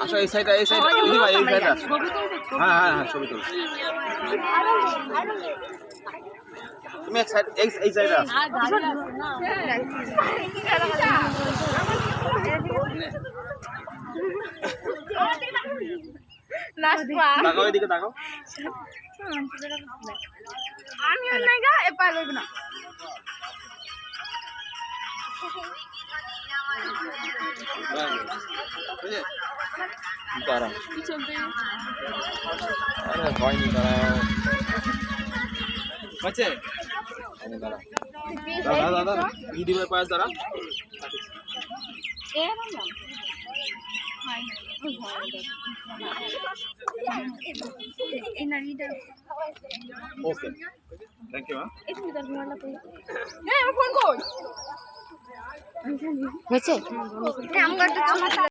আসো এই সাইডটা দিদি ভাই এই সাইডটা। হ্যাঁ হ্যাঁ হ্যাঁ ছবি তুল। তুমি এক সাইড এই সাইডটা। তাকাও এদিকে তাকাও। আমি অনেকটা এপার লইব না। দাঁড়াও। আরে হয়নি দাঁড়াও। বাচ্চা দাঁড়াও দাঁড়া দাঁড়া দিদি ভাই পাশ দাঁড়া। Okay thank you. হয়েছে?